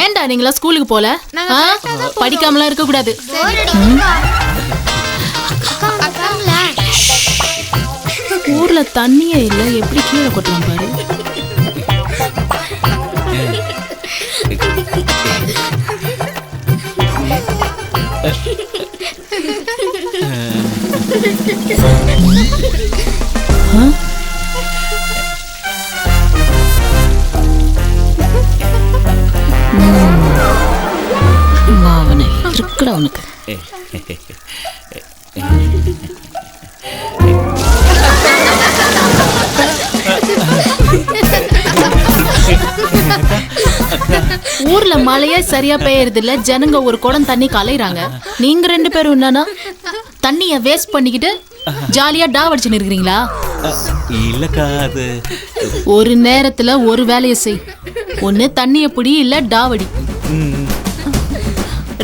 ஏன்டா நீங்களா ஸ்கூலுக்கு போல? படிக்காமலாம் இருக்க கூடாது. ஊர்ல தண்ணியே இல்ல, எப்படி கீழே கொட்டலாம் பாரு. மாவனே இருக்குடா உனக்கு. ஊர்ல மழையே சரியா பெய்யறது இல்ல, ஜனங்க ஒரு குடம் தண்ணி கலைறாங்க. நீங்க 2 பேரும் என்னன்னா தண்ணிய வேஸ்ட் பண்ணிக்கிட்டு ஜாலியா டா அடிச்சுன்னு இருக்கிறீங்களா? இல்லக்கா, அது ஒரு நேரத்துல ஒரு வேலையை செய். ஒண்ணு தண்ணிய பிடி, இல்ல டாவடி.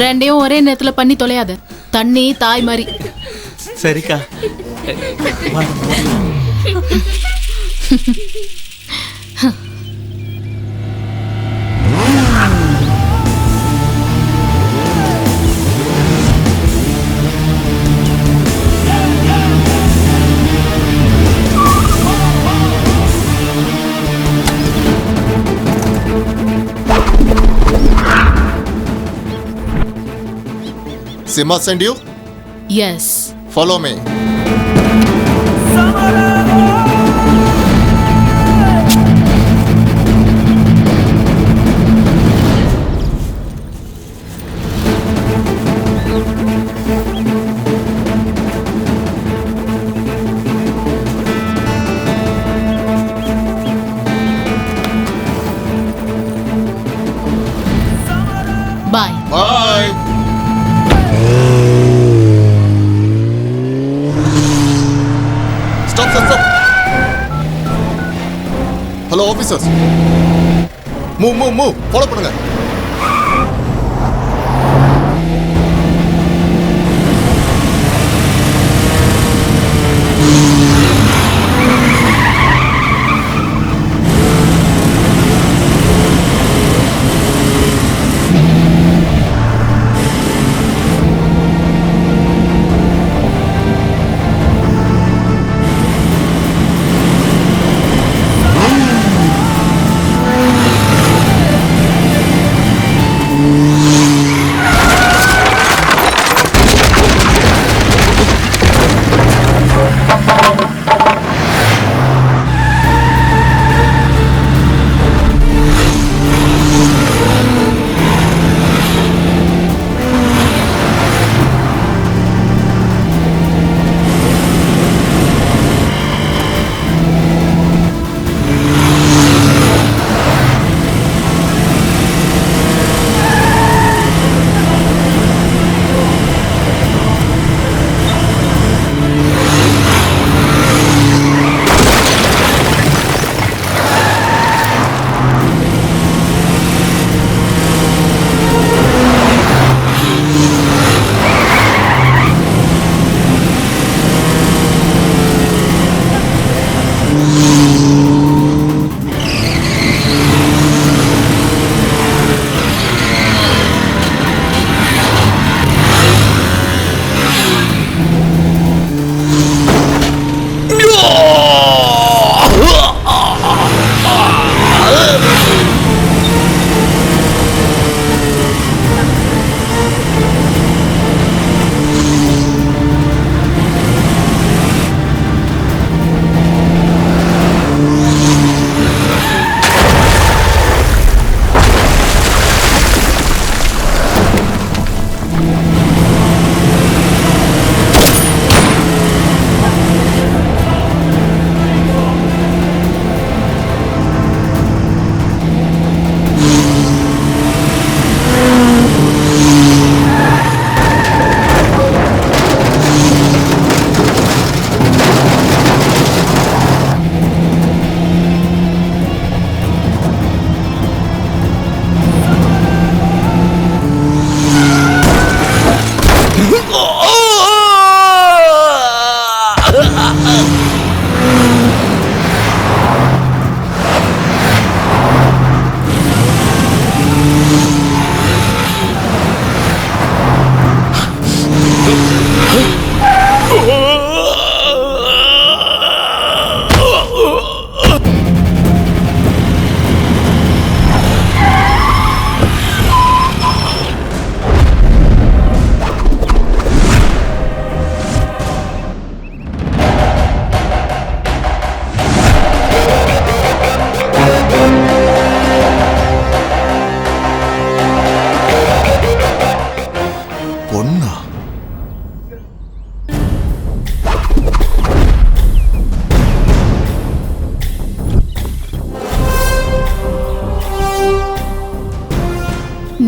ரெண்டையும் ஒரே நேரத்துல பண்ணி தொலையாத. தண்ணி தாய் மாதிரி. சரிக்கா. Sima send you? Yes. Follow me. Bye. Bye. Stop. Hello officers. Move. Follow பண்ணுங்க.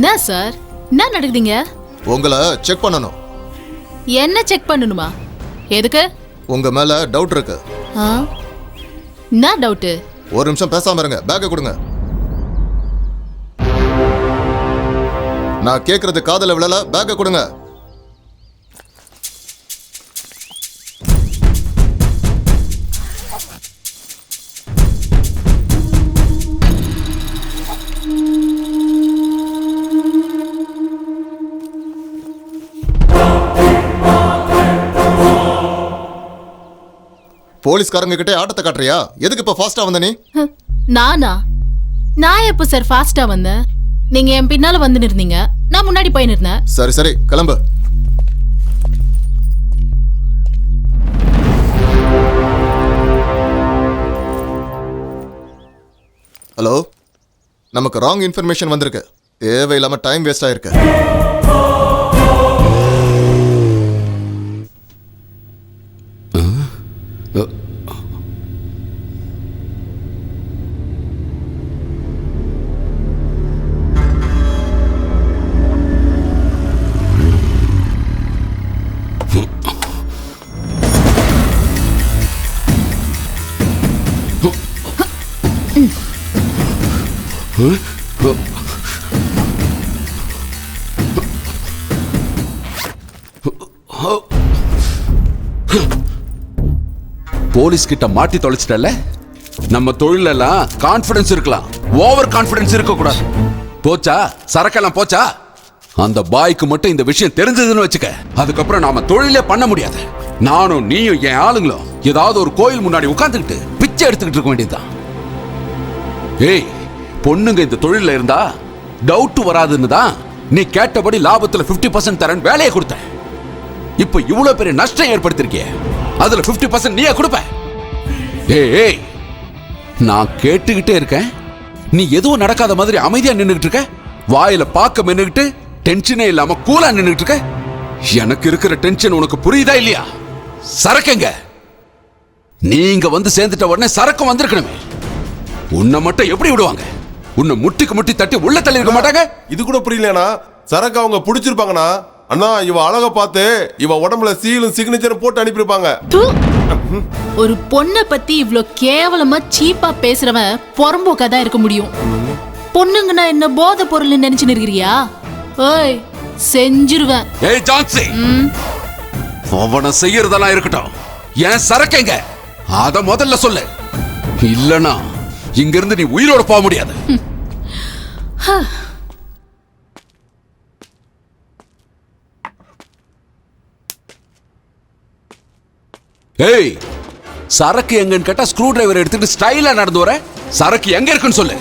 என்ன சார், என்ன நடக்குதுங்க? உங்களை செக் பண்ணணும். என்ன செக் பண்ணணுமா? எதுக்கு? உங்க மேல டவுட் இருக்கு. ஆ? என்ன டவுட்டு? ஒரு நிமிஷம் பேசாம இருங்க. பேக்கை கொடுங்க. நான் கேட்கறது காதுல விழல. பேக்கை கொடுங்க. போலீஸ்காரங்க கிட்ட ஆட்டத்தை காட்டுறியா? எதுக்கு இப்ப ஃபாஸ்டா வந்த நீ? நானா? நான் எப்போ சார் ஃபாஸ்டா வந்தேன்? நீங்க என் பின்னால வந்து நிறுந்தீங்க, நான் முன்னாடி போய் நிறுந்தேன். சரி சரி, கிளம்பு. ஹலோ, நமக்கு ராங் இன்ஃபர்மேஷன் வந்திருக்கு. தேவையில்லாம டைம் வேஸ்ட் ஆயிருக்கு. போலீஸ் கிட்ட மாட்டி தொலைச்சிட்டல. நம்ம தொழிலெல்லாம் கான்ஃபிடன்ஸ் இருக்கலாம், ஓவர் கான்ஃபிடன்ஸ் இருக்க கூடாது. போச்சா சரக்கெல்லாம் போச்சா? அந்த பாய்க்கு மட்டும் இந்த விஷயம் தெரிஞ்சதுன்னு வச்சுக்க, அதுக்கப்புறம் நாம தொழிலே பண்ண முடியாது. நானும் நீயும் என் ஆளுங்களும் ஏதாவது ஒரு கோயில் முன்னாடி உட்கார்ந்துக்கிட்டு பிச்சை எடுத்துக்கிட்டு இருக்க வேண்டியதுதான். ஏய், பொண்ணுங்க இந்த தொழில இருந்தா டவுட் வராதுன்னு தான் நீ கேட்டபடி லாபத்துல 50% தரேன் வேலையை கொடுத்த. இப்ப இவ்வளவு பெரிய நஷ்டம் ஏற்படுத்திருக்கிய, அதுல 50% நீயே கொடுப்ப. ஏய், நான் கேட்டுக்கிட்டே இருக்கேன், நீ எதுவும் நடக்காத மாதிரி அமைதியா நின்னுகிட்டு இருக்க. வாயில பாக்க மென்னுகிட்டு டென்ஷனே இல்லாம கூலா நின்னுகிட்டு இருக்க. எனக்கு இருக்கிற டென்ஷன் உனக்கு புரியுதா இல்லையா? சரக்குங்க, நீங்க வந்து சேர்ந்துட்ட உடனே சரக்கு வந்திருக்கணுமே. உன்னை மட்டும் எப்படி விடுவாங்க? உன்னை முட்டிக்கு முட்டி தட்டி உள்ள தள்ளி இருக்க மாட்டாங்க? இது கூட புரியலனா? சரக்கு அவங்க புடிச்சிருப்பாங்கண்ணா. அண்ணா, இவ அழக பார்த்து இவ உடம்புல சீலும் சிக்னேச்சர் போட்டு அனுப்பியிருப்பாங்க. ஒரு பொண்ணை பத்தி இவ்ளோ கேவலமா சீப்பா பேசுறவன் புறம்போக்கா தான் இருக்க முடியும். பொண்ணுங்கன்னா என்ன போதை பொருள் நினைச்சு நிற்கிறியா? ஓய், செஞ்சிருவேன். ஏய் ஜான்சி, அவனை செய்யறதெல்லாம் இருக்கட்டும், ஏன் சரக்குங்க அத முதல்ல சொல்லு. இல்லனா இங்க இருந்து நீ உயிரோட போக முடியாது. ஏய், சரக்கு எங்கன்னு கேட்டா ஸ்க்ரூ டிரைவர் எடுத்துட்டு ஸ்டைலா நடந்து வர. சரக்கு எங்க இருக்குன்னு சொல்லு.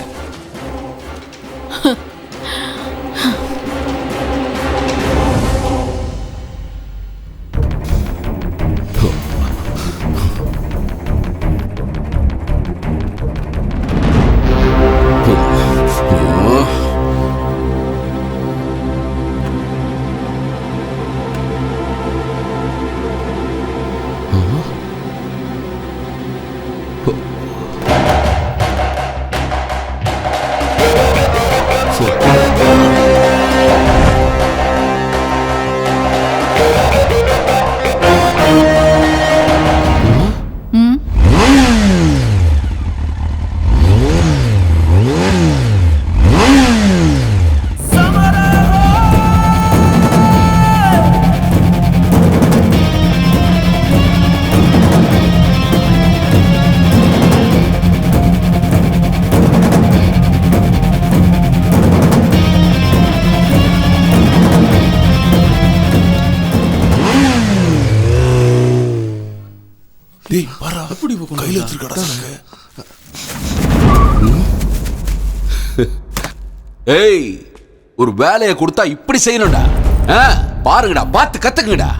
ஏய், ஒரு வேலையை கொடுத்தா இப்படி செய்யணும்டா. பாருங்கடா, பார்த்து கத்துக்குங்கடா.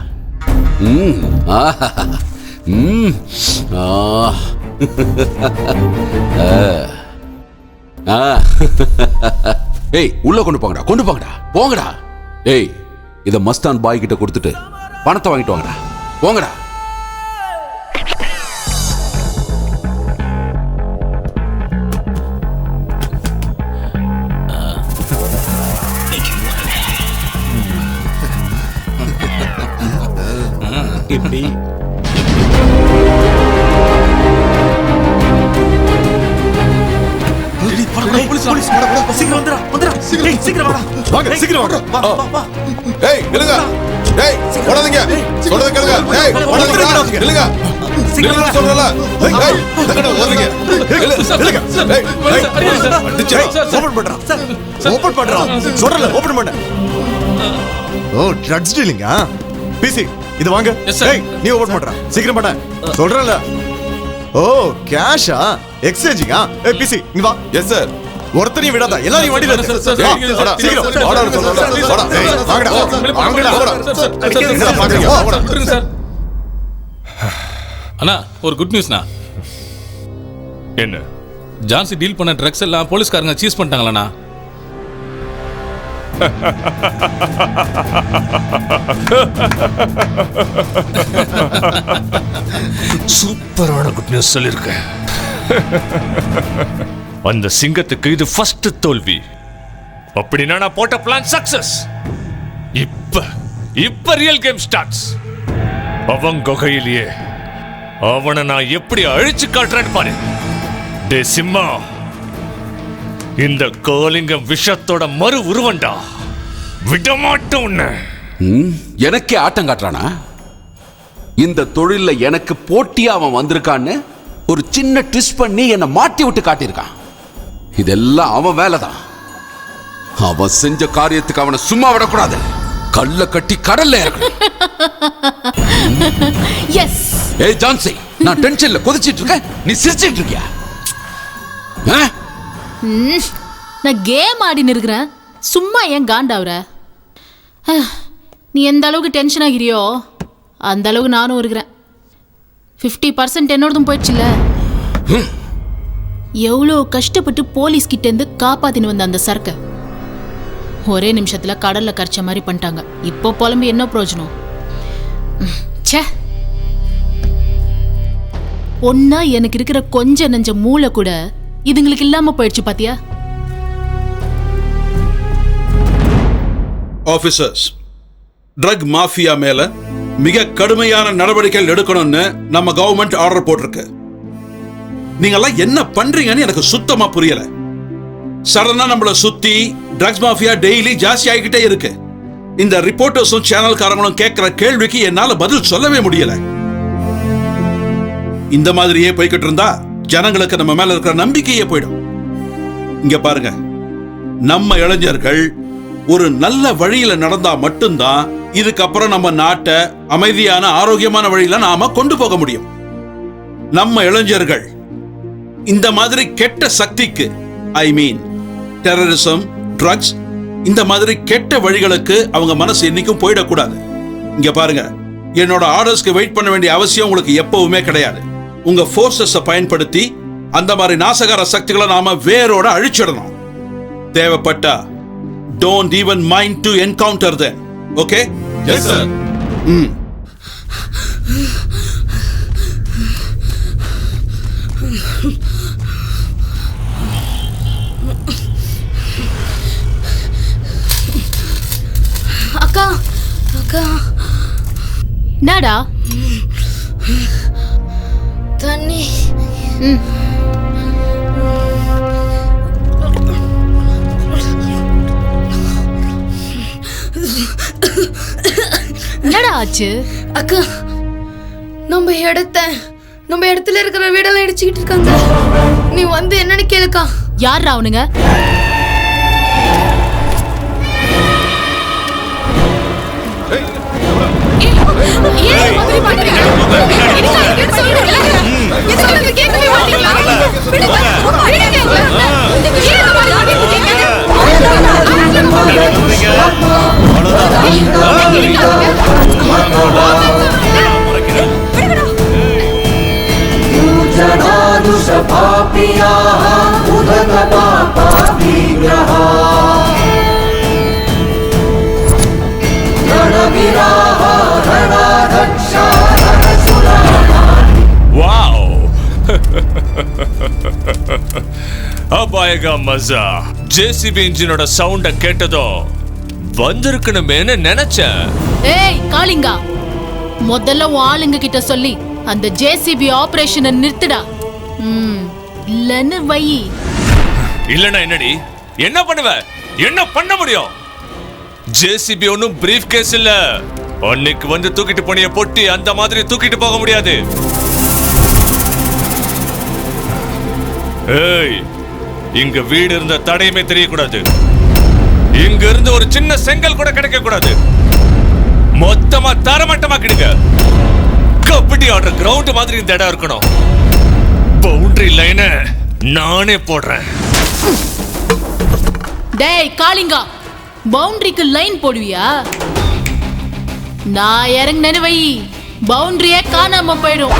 ஏய், உள்ள கொண்டு போங்கடா, கொண்டு போங்கடா, போங்கடா. ஏய், இத மஸ்தான் பாய் கிட்ட கொடுத்துட்டு பணத்தை வாங்கிட்டு வாங்கடா, போங்கடா. இப்படி சீக்கிரம் வந்துடா சீக்கிரம் வாடா வாங்க சீக்கிரம் வாங்க ஏய் நில்லுங்க ஏய் ஓடாதீங்க சொல்றத கேளுங்க ஏய் ஓடாதீங்க நில்லுங்க நில்லுங்க சொல்றல ஏய் எங்கடா ஓடுறீங்க நில்லுங்க ஏய் அடிச்சா ஓபன் பண்றா சொல்றல ஓபன் பண்ண ஓ ட்ரக்ஸ் டீலிங்கா பிசி இது வாங்க ஏய் நீ ஓபன் பண்றா சீக்கிரம் பண்ண சொல்றல ஓ கேஷா எக்ஸ்சேஞ்சிங்கா ஏய் பிசி இங்க வா எஸ் சார் ஒருத்தரையும் விடாத எல்லாரையும் வண்டியில ஏத்து. வா, சீக்கிரம் ஆர்டர் சொல்றல வாடா ஏய், வாங்கடா வாங்கடா என்னடா பாக்குறீங்க வா, வாடா. விட்டுருங்க சார். அண்ணா ஒரு குட் நியூஸ்ண்ணா. என்ன ஜான்சி டீல் பண்ண ட்ரக்ஸ் எல்லாம் போலீஸ்காரங்க சீஸ் பண்ணிட்டாங்களா? சூப்பரான குட் நியூஸ் சொல்லிருக்க. அந்த சிங்கத்துக்கு இது ஃபர்ஸ்ட் தோல்வி. அப்படின்னா நான் போட்ட பிளான் சக்சஸ். இப்ப ரியல் கேம் ஸ்டார்ட்ஸ். அவன் குகையிலேயே அவனை நான் எப்படி அழிச்சு காட்டுறேன்னு பாரு. டே சிம்மா, இந்த கோலிங்கம் விஷத்தோட மறு உருவண்டா. விடமாட்டோம் உன்னை. எனக்கே ஆட்டம் காட்டுறானா? இந்த தொழில எனக்கு போட்டியா அவன் வந்திருக்கான்னு ஒரு சின்ன ட்விஸ்ட் பண்ணி என்னை மாட்டி விட்டு காட்டியிருக்கான். இதெல்லாம் அவன் வேலைதான். அவன் செஞ்ச காரியத்துக்கு அவனை சும்மா விடக்கூடாது. கல்ல கட்டி கடல்ல இறக்கணும். எஸ் ஏய் ஜான்சி, நான் டென்ஷன்ல கொதிச்சிட்டு இருக்கேன், நீ சிரிச்சிட்டு இருக்கியா? நான் கேம் ஆடின்னு இருக்கிறேன், சும்மா ஏன் காண்டாவுற? நீ எந்த அளவுக்கு டென்ஷன் ஆகிறியோ அந்த அளவுக்கு நானும் இருக்கிறேன். 50% என்னோடதும் போயிடுச்சுல்ல. எவ்வளோ கஷ்டப்பட்டு போலீஸ் கிட்ட இருந்து காப்பாத்தின்னு வந்த அந்த சரக்கை ஒரே நிமிஷத்துல கடல்ல கரைச்ச மாதிரி பண்ணிட்டாங்க. இப்போ புலம்பி என்ன பிரயோஜனம்? ச்சே, ஒன்னா எனக்கு இருக்கிற கொஞ்ச நெஞ்ச மூளை கூட இதுங்களுக்கு இல்லாம போயிடுச்சு பாத்தியா? ஆபீசர்ஸ், ட்ரக் மாஃபியா மேல மிக கடுமையான நடவடிக்கைகள் எடுக்கணும்னு நம்ம கவர்மெண்ட் ஆர்டர் போட்டிருக்கு. நீங்கெல்லாம் என்ன பண்றீங்கன்னு எனக்கு சுத்தமா புரியல. சடனா நம்மள சுத்தி ட்ரக்ஸ் மாஃபியா டெய்லி ஜாஸ்தி ஆகிக்கிட்டே இருக்கு. இந்த ரிப்போர்ட்டர்ஸும் சேனல்காரங்களும் கேட்கிற கேள்விக்கு என்னால பதில் சொல்லவே முடியல. இந்த மாதிரியே போய்கிட்டு இருந்தா ஜனங்களுக்கு நம்ம மேல இருக்கிற நம்பிக்கையே போயிடும். இங்க பாருங்க, நம்ம இளைஞர்கள் ஒரு நல்ல வழியில நடந்தா மட்டும்தான் இதுக்கப்புறம் நம்ம நாட்டை அமைதியான ஆரோக்கியமான வழியில நாம கொண்டு போக முடியும். நம்ம இளைஞர்கள் இந்த மாதிரி கெட்ட சக்திக்கு, ஐ மீன் டெரரிசம், ட்ரக்ஸ், இந்த மாதிரி கெட்ட வழிகளுக்கு அவங்க மனசு என்னைக்கும் போயிடக்கூடாது. இங்க பாருங்க, என்னோட ஆர்டர்ஸ்க்கு வெயிட் பண்ண வேண்டிய அவசியம் உங்களுக்கு எப்பவுமே கிடையாது. உங்க ஃபோர்ஸஸை பயன்படுத்தி அந்த மாதிரி நாசகார சக்திகளை நாம வேரோட அழிச்சிடணும். தேவைப்பட்டா don't even mind to encounter them. Okay? Yes sir. அக்கா அக்கா என்னடா? தண்ணி. என்னடா ஆச்சு? அக்கா, நம்ம இடத்துல இருக்கிற வீடெல்லாம் இடிச்சுக்கிட்டு இருக்காங்க. நீ வந்து என்னன்னு கேளுக்கா. யார் அவனுங்க? அபாயகா மஜா. ஜேசிபி இன்ஜினோட சவுண்ட கேட்டதோ வந்திருக்கணுமேனு நினைச்சேன். ஏய் காளிங்கா, முதல்ல உன் ஆளுங்க கிட்ட சொல்லி அந்த ஜேசிபி ஆபரேஷனை நிறுத்துடா. இல்லன்னு வை. இல்லனா என்னடி? என்ன பண்ணுவ? என்ன பண்ண முடியும்? ஜேசிபி ஒன்னும் பிரீஃப் கேஸ் இல்ல. அன்னைக்கு வந்து தூக்கிட்டு போனிய பொட்டி அந்த மாதிரி தூக்கிட்டு போக முடியாது. ஏய், இங்க வீடு இருந்த தடையுமே தெரியக்கூடாது. இங்க இருந்து ஒரு சின்ன செங்கல் கூட கிடைக்க கூடாது. மொத்தமா தரமட்டமாக்கிடுங்க. கபடி ஆடுற கிரவுண்ட் மாதிரி இந்த இடம் இருக்கணும். பவுண்டரி லைன நானே போடுறேன். டேய் காளிங்கா, பவுண்டரிக்கு லைன் போடுவியா? நான் இறங்கினு வை, பவுண்டரியே காணாம போயிடும்.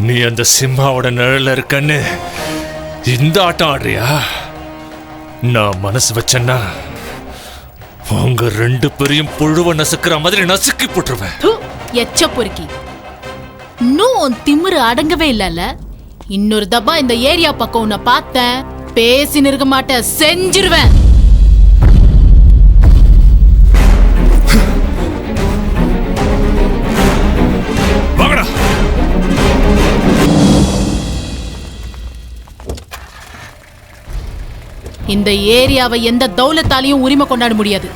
நீ அந்த சிம்மாவோட நிழல்ல இருக்கன்னு இந்த ஆட்டம் ஆடுறியா? நான் மனசு வச்சேன்னா உங்க ரெண்டு பேரையும் புழுவ நசுக்கிற மாதிரி நசுக்கி போட்டுருவேன். எச்ச பொறுக்கி, இன்னும் உன் திமிரு அடங்கவே இல்லல. இன்னொரு தப்பா இந்த ஏரியா பக்கம் உன்னை பார்த்தேன், பேசின்னு இருக்க மாட்டேன், செஞ்சிருவேன். இந்த ஏரியாவை எந்த தௌலத்தாலையும் உரிமை கொண்டாட முடியாது.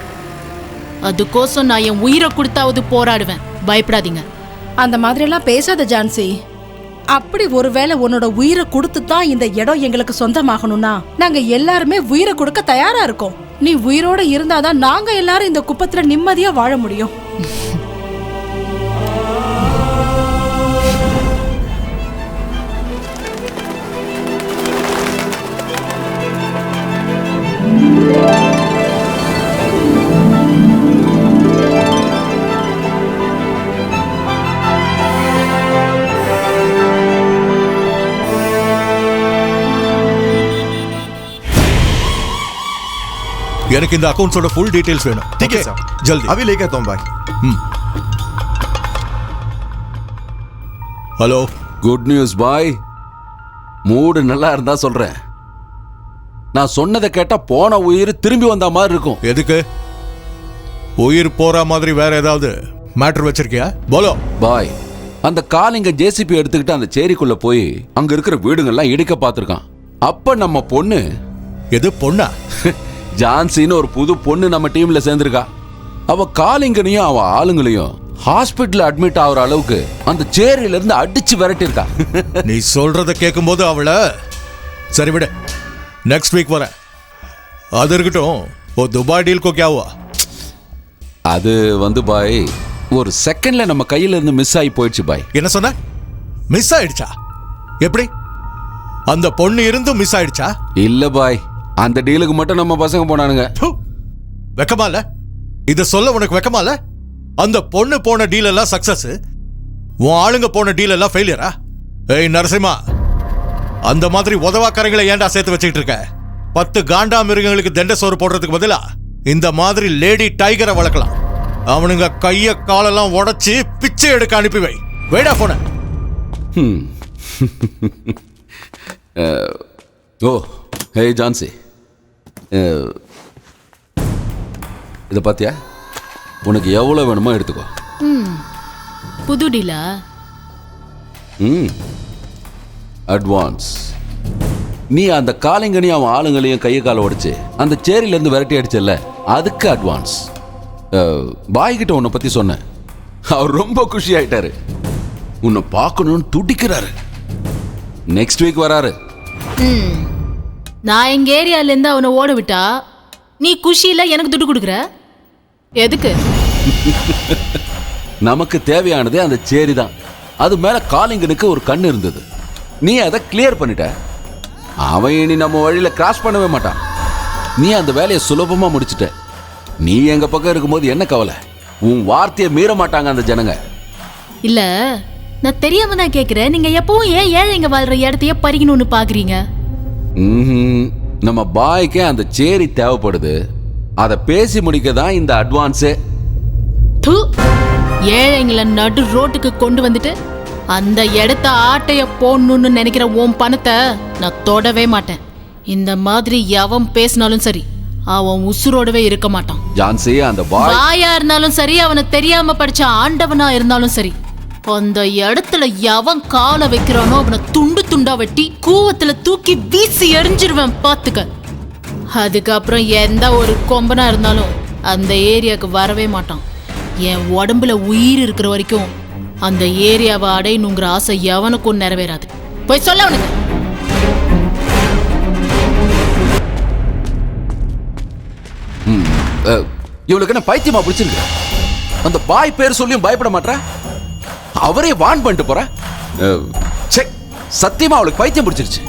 அதுக்கோசம் நான் என் உயிரை கொடுத்தாவது போராடுவேன். பயப்படாதீங்க. அந்த மாதிரி எல்லாம் பேசாத ஜான்சி. அப்படி ஒருவேளை உன்னோட உயிரை கொடுத்து தான் இந்த இடம் எங்களுக்கு சொந்தமாகணும்னா நாங்க எல்லாருமே உயிரை கொடுக்க தயாரா இருக்கோம். நீ உயிரோட இருந்தாதான் நாங்க எல்லாரும் இந்த குப்பத்துல நிம்மதியா வாழ முடியும். எனக்கு இந்த அக்கவுண்ட்ஸோட ஃபுல் டீடைல்ஸ் வேணும். ठीक है सर, जल्दी अभी लेके आता हूँ भाई. ஹலோ, குட் நியூஸ் பாய். மூடு நல்லா இருந்தா சொல்றேன். நான் சொன்னதை கேட்டா போன உயிர் திரும்பி வந்த மாதிரி இருக்கும். எதுக்கு? உயிர் போற மாதிரி வேற ஏதாவது மேட்டர் வச்சிருக்கியா? போலோ பாய், அந்த காலிங்க ஜேசிபி எடுத்துக்கிட்டு அந்த சேரிக்குள்ள போய் அங்க இருக்கிற வீடுங்கள்லாம் இடிக்க பார்த்திருக்கான். அப்ப நம்ம பொண்ணு, எது பொண்ணா? ஜான்சின்னு ஒரு புது பொண்ணு நம்ம டீம்ல சேர்ந்திருக்கா. அவ காலிங்கனையும் அவ ஆளுங்களையும் ஹாஸ்பிட்டல் அட்மிட் ஆகுற அளவுக்கு அந்த சேரியில இருந்து அடிச்சு விரட்டி இருக்கா. நீ சொல்றத கேட்கும் போது அவளை சரி விட, நெக்ஸ்ட் வீக் வர. அது இருக்கட்டும், ஓ துபாய் டீல் கோ கியா ஹுவா? அது வந்து பாய், ஒரு செகண்ட்ல நம்ம கையில இருந்து மிஸ் ஆகி போயிடுச்சு பாய். என்ன சொன்ன? மிஸ் ஆயிடுச்சா? எப்படி? அந்த பொண்ணு இருந்தும் மிஸ் ஆயிடுச்சா? இல்ல பாய், அந்த டீலுக்கு மட்டும் நம்ம பசங்க போனானுங்க. வெக்கமா இல்ல? இத சொல்ல உனக்கு வெக்கமா இல்ல? அந்த பொண்ணு போன டீல் எல்லாம் சக்சஸ், உன் ஆளுங்க போன டீல் எல்லாம் ஃபெயிலியரா? ஏய் நரசிம்மா, அந்த மாதிரி உதவாக்காரங்களை ஏன்டா சேர்த்து வச்சுக்கிட்டு இருக்க? 10 காண்டா மிருகங்களுக்கு தண்ட சோறு போடுறதுக்கு பதிலா இந்த மாதிரி லேடி டைகரை வளர்க்கலாம். அவனுங்க கைய காலெல்லாம் உடைச்சு பிச்சை எடுக்க அனுப்பி வை. வேடா போன. ஓ ஹே ஜான்சி, இதை பார்த்தியா? உனக்கு எவ்வளோ வேணுமோ எடுத்துக்கோ. புது டீலா? அட்வான்ஸ். நீ அந்த காலிங்கனையும் அவன் ஆளுங்களையும் கையை காலை உடைச்சு அந்த சேரியிலேருந்து விரட்டி அடிச்சல, அதுக்கு அட்வான்ஸ். பாய்கிட்ட உன்னை பற்றி சொன்னேன். அவர் ரொம்ப குஷி ஆயிட்டாரு. உன்னை பார்க்கணும்னு துடிக்கிறாரு. நெக்ஸ்ட் வீக் வராரு. நான் எங்க ஏரியால இருந்து அவனை ஓட விட்டா நீ குஷியில எனக்கு துட்டு கொடுக்குற? எதுக்கு? நமக்கு தேவையானது அந்த சேரி தான். அது மேல காலிங்கனுக்கு ஒரு கண் இருந்தது. நீ அதை கிளியர் பண்ணிட்ட. அவன் இனி நம்ம வழியில கிராஸ் பண்ணவே மாட்டான். நீ அந்த வேலையை சுலபமா முடிச்சிட்ட. நீ எங்க பக்கம் இருக்கும்போது என்ன கவலை? உன் வார்த்தையை மீற மாட்டாங்க அந்த ஜனங்க. இல்ல, நான் தெரியாம தான் கேக்குறேன். நீங்க எப்பவும் ஏன் ஏழைங்க வாழ்ற இடத்தையே பறிக்கணும்னு பாக்குறீங்க? நம்ம பாய்க்கே அந்த சேரி தேவைப்படுது. அதை பேசி முடிக்க தான் இந்த அட்வான்ஸே. ஏழைங்களை நடு ரோட்டுக்கு கொண்டு வந்துட்டு அந்த இடத்த ஆட்டைய போடணும்னு நினைக்கிற உன் பணத்தை நான் தொடவே மாட்டேன். இந்த மாதிரி எவன் பேசினாலும் சரி, அவன் உசுரோடவே இருக்க மாட்டான். ஜான்சி, அந்த பாயா இருந்தாலும் சரி, அவனை தெரியாம படிச்ச ஆண்டவனா இருந்தாலும் சரி, அந்த இடத்துல எவன் காலை வைக்கிறானோ அவனை துண்டு துண்டா வெட்டி கூவத்துல தூக்கி வீசி எரிஞ்சிருவேன் பாத்துக்க. அதுக்கப்புறம் எந்த ஒரு கொம்பனா இருந்தாலும் அந்த ஏரியாவுக்கு வரவே மாட்டான். என் உடம்புல உயிர் இருக்கிற வரைக்கும் அந்த ஏரியாவை அடையணுங்கிற ஆசை எவனுக்கும் நிறைவேறாது. போய் சொல்ல அவனுக்கு. இவளுக்கு என்ன பைத்தியமா பிடிச்சிருக்கு? அந்த பாய் பேர் சொல்லியும் பயப்பட மாட்டா? அவரே வான் பண்ணிட்டு போற. சத்தியமா அவளுக்கு பைத்தியம் பிடிச்சிருச்சு.